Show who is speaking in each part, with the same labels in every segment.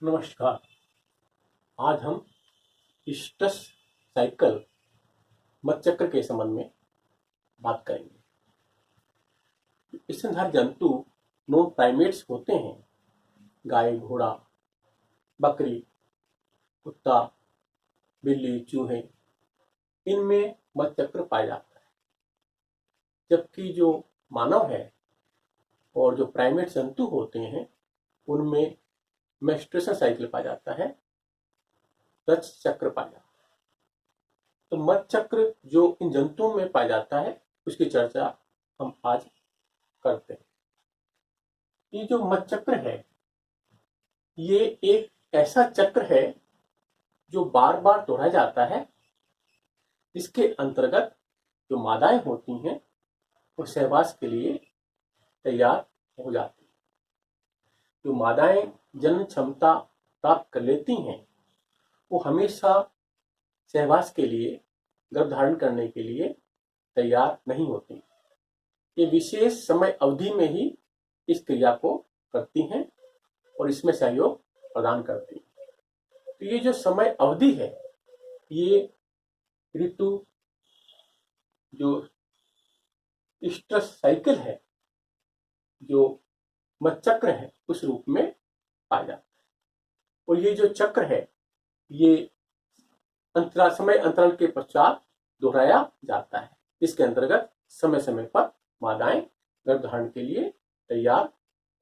Speaker 1: नमस्कार। आज हम स्ट्रेस साइकिल मधचक्र के संबंध में बात करेंगे। स्तनधारी जंतु नॉन प्राइमेट्स होते हैं। गाय, घोड़ा, बकरी, कुत्ता, बिल्ली, चूहे, इनमें मधचक्र पाया जाता है। जबकि जो मानव है और जो प्राइमेट जंतु होते हैं उनमें मेंस्ट्रुएशन साइकिल पाया जाता है, रज चक्र पाया जाता है। तो मधचक्र जो इन जंतुओं में पाया जाता है उसकी चर्चा हम आज करते हैं। ये जो मधचक्र है ये एक ऐसा चक्र है जो बार बार दोहराया जाता है। इसके अंतर्गत जो मादाएं होती हैं वो सहवास के लिए तैयार हो जाती हैं। जो मादाएं जन्म क्षमता प्राप्त कर लेती हैं वो हमेशा सहवास के लिए, गर्भ धारण करने के लिए तैयार नहीं होती। ये विशेष समय अवधि में ही इस क्रिया को करती हैं और इसमें सहयोग प्रदान करती हैं। तो ये जो समय अवधि है ये ऋतु जो स्ट्रेस साइकिल है, जो मधचक्र है, उस रूप में पाया जाता है। और ये जो चक्र है ये समय अंतराल के पश्चात दोहराया जाता है। इसके अंतर्गत समय समय पर मादाएं गर्भधारण के लिए तैयार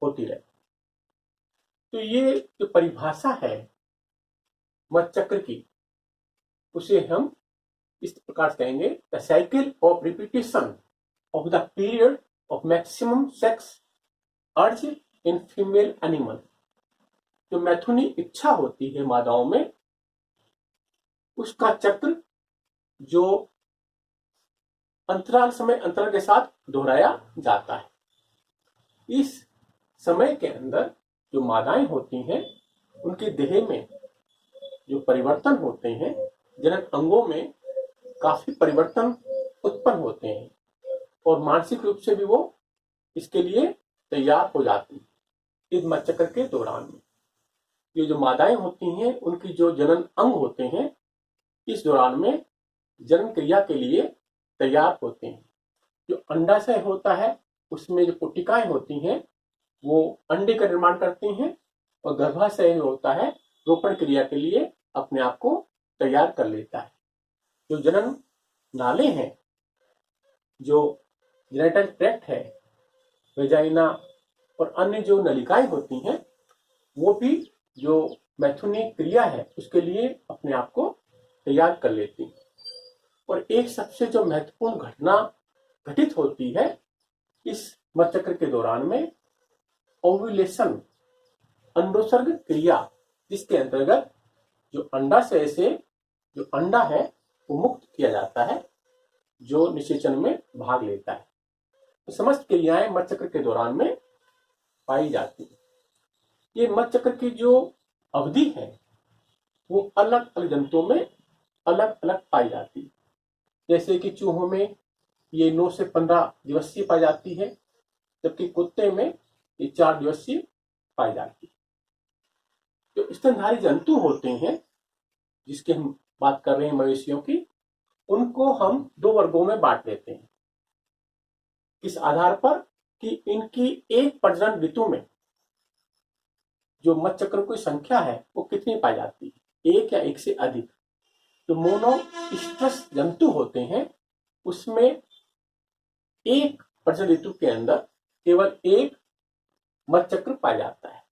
Speaker 1: होती रहती। तो ये जो परिभाषा है मधचक्र की उसे हम इस प्रकार से कहेंगे, the cycle of repetition of the period of maximum sex अर्ज इन फीमेल एनिमल। जो मैथुनी इच्छा होती है मादाओं में उसका चक्र जो समय अंतराल के साथ दोहराया जाता है। इस समय के अंदर जो मादाएं होती हैं उनके देह में जो परिवर्तन होते हैं, जनक अंगों में काफी परिवर्तन उत्पन्न होते हैं और मानसिक रूप से भी वो इसके लिए तैयार हो जाती है। इस मधचक्र के दौरान में ये जो मादाएं होती हैं उनकी जो जनन अंग होते हैं इस दौरान में जन्म क्रिया के लिए तैयार होते हैं। जो अंडाशय होता है उसमें जो कोशिकाएं होती हैं वो अंडे का निर्माण करती हैं और गर्भाशय जो होता है रोपण क्रिया के लिए अपने आप को तैयार कर लेता है। जो जनन नाले हैं, जो जेनिटल ट्रैक्ट है, वेजाइना और अन्य जो नलिकाएं होती हैं वो भी जो मैथुनी क्रिया है उसके लिए अपने आप को तैयार कर लेती हैं। और एक सबसे जो महत्वपूर्ण घटना घटित होती है इस मधचक्र के दौरान में, ओव्यूलेशन, अंडोत्सर्ग क्रिया, जिसके अंतर्गत जो अंडाशय से जो अंडा है वो मुक्त किया जाता है जो निषेचन में भाग लेता है। तो समस्त क्रियाएं मधचक्र के दौरान में पाई जाती है। ये मधचक्र की जो अवधि है वो अलग अलग जंतुओं में अलग अलग पाई जाती है। जैसे कि चूहों में ये 9 से 15 दिवसीय पाई जाती है, जबकि कुत्ते में ये 4 दिवसीय पाई जाती है। जो स्तनधारी जंतु होते हैं जिसकी हम बात कर रहे हैं मवेशियों की, उनको हम 2 वर्गों में बांट लेते हैं। इस आधार पर कि इनकी एक प्रजनन ऋतु में जो मधचक्र की संख्या है वो कितनी पाई जाती है, 1 या 1 से अधिक। जो मोनोस्ट्रस जंतु होते हैं उसमें एक प्रजनन ऋतु के अंदर केवल एक मधचक्र पाया जाता है,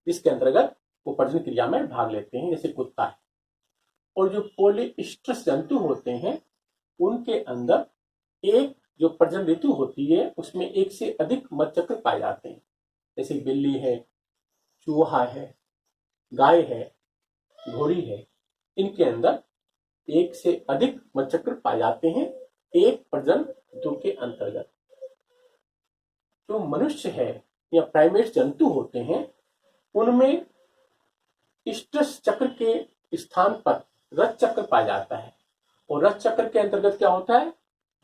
Speaker 1: जिसके अंतर्गत वो प्रजनन क्रिया में भाग लेते हैं, जैसे कुत्ता है। और जो पॉलीस्ट्रस जंतु होते हैं उनके अंदर एक जो प्रजनन ऋतु होती है उसमें 1 से अधिक मधचक्र पाए जाते हैं, जैसे बिल्ली है, चूहा है, गाय है, घोड़ी है। इनके अंदर 1 से अधिक मधचक्र पाए जाते हैं एक प्रजनन ऋतु के अंतर्गत। जो मनुष्य है या प्राइमेट जंतु होते हैं उनमें स्ट्रेस चक्र के स्थान पर रज चक्र पाया जाता है। और रज चक्र के अंतर्गत क्या होता है,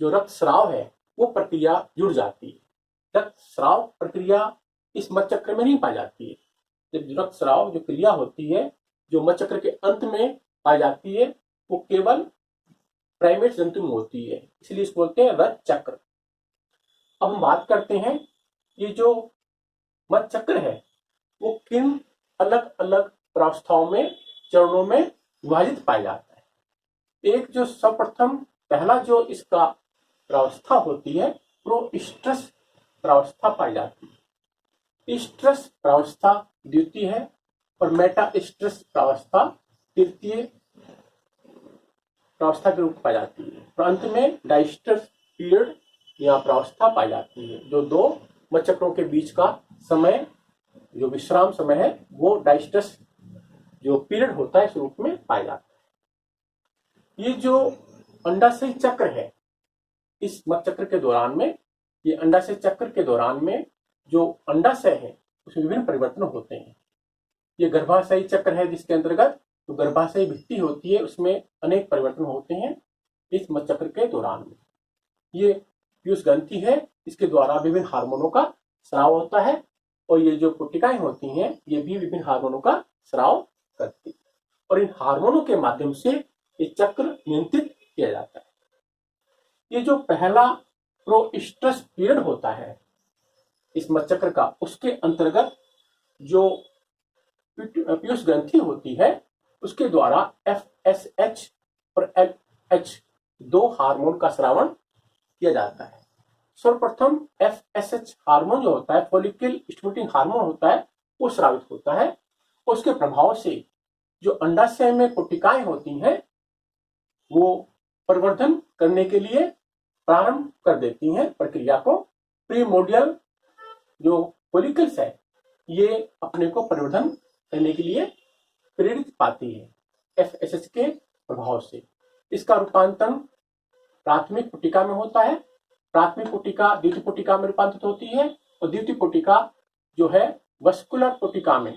Speaker 1: जो रक्त स्राव है वो प्रक्रिया जुड़ जाती है। रक्त स्राव प्रक्रिया इस मधचक्र में नहीं पाई जाती है, जब रक्तस्राव जो क्रिया होती है जो मधुचक्र के अंत में पाई जाती है वो केवल प्राइमेट जंतु में होती है, इसलिए इसको बोलते हैं रज चक्र। अब हम बात करते हैं ये जो मधुचक्र है वो किन अलग अलग प्रावस्थाओं में, चरणों में विभाजित पाया जाता है। एक जो सर्वप्रथम पहला जो इसका प्रावस्था होती है प्रोइस्ट्रस प्रावस्था पाई जाती है। इस्ट्रस प्रावस्था द्वितीय है और मेटाइस्ट्रस प्रावस्था तृतीय प्रावस्था के रूप में पाई जाती है। और अंत में डाइस्ट्रस पीरियड या प्रावस्था पाई जाती है। जो दो मधुचक्रों के बीच का समय, जो विश्राम समय है, वो डाइस्ट्रस जो पीरियड होता है इस रूप में पाया जाता है। ये जो अंडाशय चक्र है, इस मधुचक्र के दौरान में, ये अंडाशय चक्र के दौरान में जो अंडाशय है उसमें विभिन्न परिवर्तन होते हैं। ये गर्भाशयी चक्र है जिसके अंतर्गत जो गर्भाशयी भित्ति होती है उसमें अनेक परिवर्तन होते हैं इस मधुचक्र के दौरान में। ये पीयूष ग्रंथि है, इसके द्वारा विभिन्न हार्मोनों का स्राव होता है और ये जो पुटिकाएं होती हैं ये भी विभिन्न हार्मोनों का स्राव करती है और इन हार्मोनों के माध्यम से ये चक्र नियंत्रित किया जाता है। ये जो पहला प्रोइस्ट्रस पीरियड होता है इस मधुचक्र का, उसके अंतर्गत जो पीयूष ग्रंथि होती है उसके द्वारा FSH और LH दो हार्मोन का स्रावण किया जाता है। सर्वप्रथम FSH हार्मोन जो होता है, फॉलिकल स्टिमुलेटिंग हार्मोन होता है, वो स्रावित होता है। उसके प्रभाव से जो अंडाशय में कोशिकाएं होती हैं वो परिवर्धन करने के लिए प्रारंभ कर देती हैं प्रक्रिया को। प्रीमोडियल जो फॉलिकल्स है ये अपने को परिवर्धन करने के लिए प्रेरित पाती है FSH के प्रभाव से। इसका रूपांतरण प्राथमिक कोशिका में होता है। प्राथमिक कोशिका द्वितीय कोशिका में रूपांतरित होती है और द्वितीय कोशिका जो है वस्कुलर कोशिका में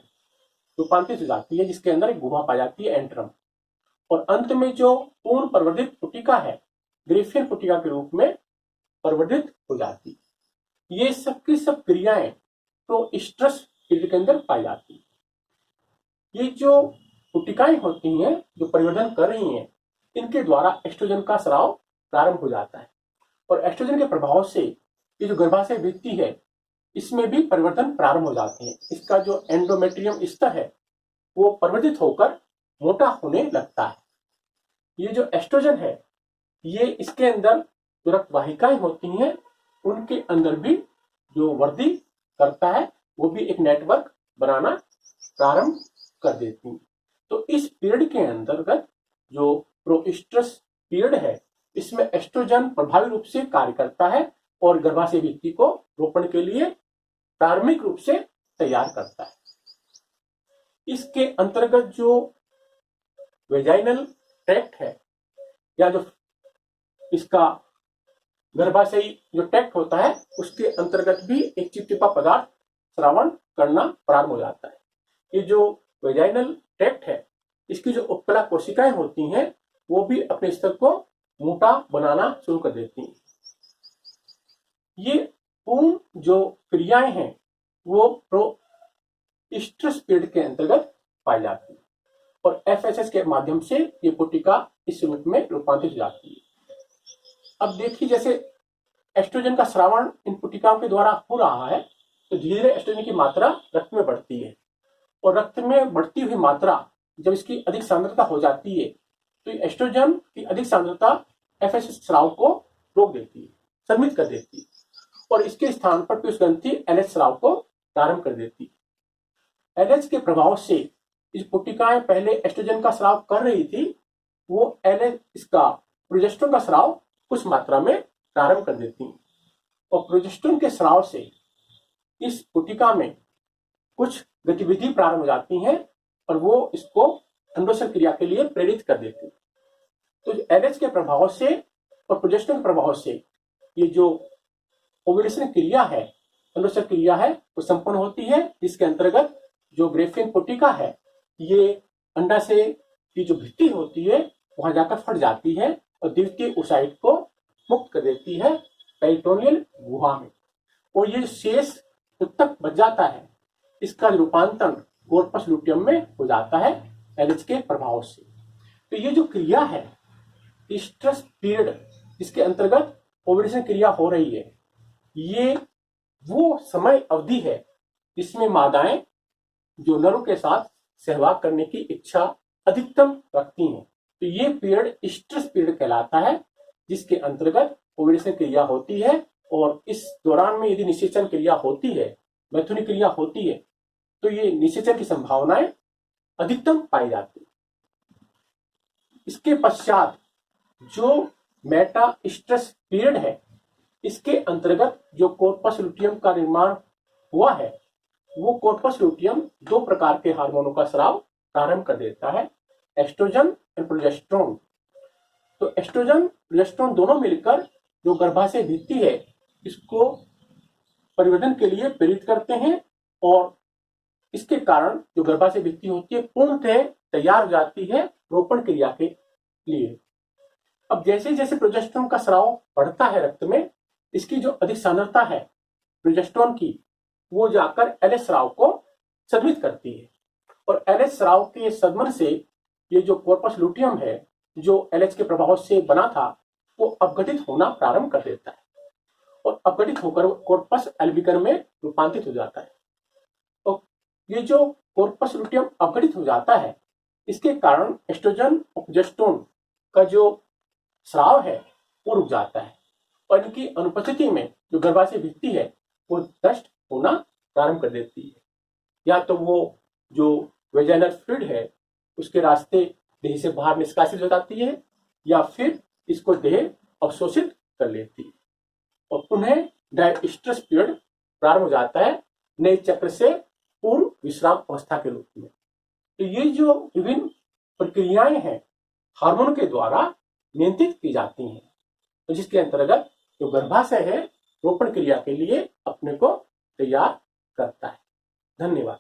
Speaker 1: रूपांतरित हो जाती है जिसके अंदर एक गुहा पाई जाती है, एंट्रम। और अंत में जो पूर्ण परिवर्धित कोशिका है ग्रेफियन कोशिका के रूप में परिवर्धित हो जाती है। ये सब की सब क्रियाएं प्रोइस्ट्रस पीरियड के अंदर पाई जाती है। ये जो कोशिकाएं होती हैं जो परिवर्धन कर रही हैं इनके द्वारा एस्ट्रोजन का स्राव प्रारंभ हो जाता है और एस्ट्रोजन के प्रभाव से ये जो गर्भाशय भित्ति है इसमें भी परिवर्तन प्रारंभ हो जाते हैं। इसका जो एंडोमेट्रियम स्तर है वो परिवर्तित होकर मोटा होने लगता है। ये जो एस्ट्रोजन है ये इसके अंदर जो रक्तवाहिकाएं होती हैं उनके अंदर भी जो वृद्धि करता है, वो भी एक नेटवर्क बनाना प्रारंभ कर देती है। तो इस पीरियड के अंतर्गत जो प्रोइस्ट्रस पीरियड है इसमें एस्ट्रोजन प्रभावी रूप से कार्य करता है और गर्भाशय भित्ति को रोपण के लिए प्रारंभिक रूप से तैयार करता है। इसके अंतर्गत जो वेजाइनल ट्रैक्ट है या जो इसका गर्भाशयी जो ट्रैक्ट होता है उसके अंतर्गत भी एक चिपचिपा पदार्थ स्रावण करना प्रारंभ हो जाता है। ये जो वेजाइनल ट्रैक्ट है इसकी जो उपकला कोशिकाएं होती हैं वो भी अपने स्तर को मोटा बनाना शुरू कर देती हैं। ये पूर्ण जो क्रियाएं हैं वो प्रोइस्ट्रस पीरियड के अंतर्गत पाई जाती है और FSH के माध्यम से ये कोशिका इस रूप में रूपांतरित हो जाती है। अब देखिए जैसे एस्ट्रोजन का स्रावण इन कोशिकाओं के द्वारा हो रहा है तो धीरे धीरे एस्ट्रोजन की मात्रा रक्त में बढ़ती है और रक्त में बढ़ती हुई मात्रा जब इसकी अधिक सांद्रता हो जाती है तो एस्ट्रोजन की अधिक सांद्रता FSH स्राव को रोक देती है, सम्मिलित कर देती है और इसके स्थान पर पीयूष ग्रंथि LH स्राव को प्रारंभ कर देती है। LH के प्रभाव से इस कोशिकाएं पहले एस्ट्रोजन का स्राव कर रही थी, वो LH इसका प्रोजेस्टेरोन का स्राव कुछ मात्रा में प्रारंभ कर देती है और प्रोजेस्टेरोन के स्राव से इस कोशिका में कुछ गतिविधि प्रारंभ हो जाती है और वो इसको अंडोत्सर्ग क्रिया के लिए प्रेरित कर देती है। तो LH के प्रभाव से और प्रोजेस्टेरोन के प्रभाव से ये जो ओव्यूलेशन क्रिया है, अंडोत्सर्ग क्रिया है, वो संपन्न होती है जिसके अंतर्गत जो ग्रेफियन कोशिका है ये अंडाशय की जो भित्ति होती है वहां जाकर फट जाती है और द्वितीय ओसाइट को मुक्त कर देती है पेरिटोनियल गुहा में और ये शेष जो तक बच जाता है इसका रूपांतरण कोर्पस लुटियम में हो जाता है एलएच के प्रभाव से। तो ये जो क्रिया है स्ट्रेस पीरियड जिसके अंतर्गत ओव्यूलेशन क्रिया हो रही है, ये वो समय अवधि है जिसमें मादाएं जो नरों के साथ सहवाग करने की इच्छा अधिकतम रखती हैं। तो ये पीरियड स्ट्रेस पीरियड कहलाता है, जिसके अंतर्गत ओव्यूलेशन क्रिया होती है। और इस दौरान में यदि निषेचन क्रिया होती है, मैथुनी क्रिया होती है, तो ये निषेचन की संभावनाएं अधिकतम पाई जाती है। इसके पश्चात जो मेटा स्ट्रेस पीरियड है, इसके अंतर्गत जो कोर्पस लुटियम का निर्माण हुआ है, वो कोर्पस लुटियम दो प्रकार के हार्मोनों का स्राव प्रारंभ कर देता है, एस्ट्रोजन और प्रोजेस्टेरोन। तो एस्ट्रोजन प्रोजेस्टेरोन दोनों मिलकर जो गर्भाशय भित्ति है इसको परिवर्धन के लिए प्रेरित करते हैं और इसके कारण जो गर्भाशय भित्ति होती है पूर्णतः तैयार हो जाती है रोपण क्रिया के लिए। अब जैसे जैसे प्रोजेस्टेरोन का स्राव बढ़ता है रक्त में, इसकी जो अधिक सांद्रता है प्रोजेस्टेरोन की, वो जाकर एलएच स्राव को सदमित करती है और एलएच स्राव के सदमन से ये जो कोर्पस लुटियम है जो एलएच के प्रभाव से बना था, वो अपघटित होना प्रारंभ कर देता है और अपघटित होकर कोर्पस एल्बिकम में रूपांतरित हो जाता है। तो ये जो कोर्पस लुटियम अपघटित हो जाता है, इसके कारण एस्ट्रोजन और प्रोजेस्टेरोन का जो स्राव है वो रुक जाता है और इनकी अनुपस्थिति में जो गर्भाशय भित्ति है वो नष्ट होना प्रारंभ कर देती है। या तो वो जो वेजाइनल फ्लूइड है उसके रास्ते देह से बाहर निष्कासित हो जाती है या फिर इसको देह अवशोषित कर लेती है और पुनः डायस्ट्रेस पीरियड प्रारंभ हो जाता है नए चक्र से पूर्व विश्राम अवस्था के रूप में। तो ये जो विभिन्न प्रक्रियाएं हैं हार्मोन के द्वारा नियंत्रित की जाती हैं, तो जिसके अंतर्गत जो गर्भाशय है रोपण क्रिया के लिए अपने को तैयार करता है। धन्यवाद।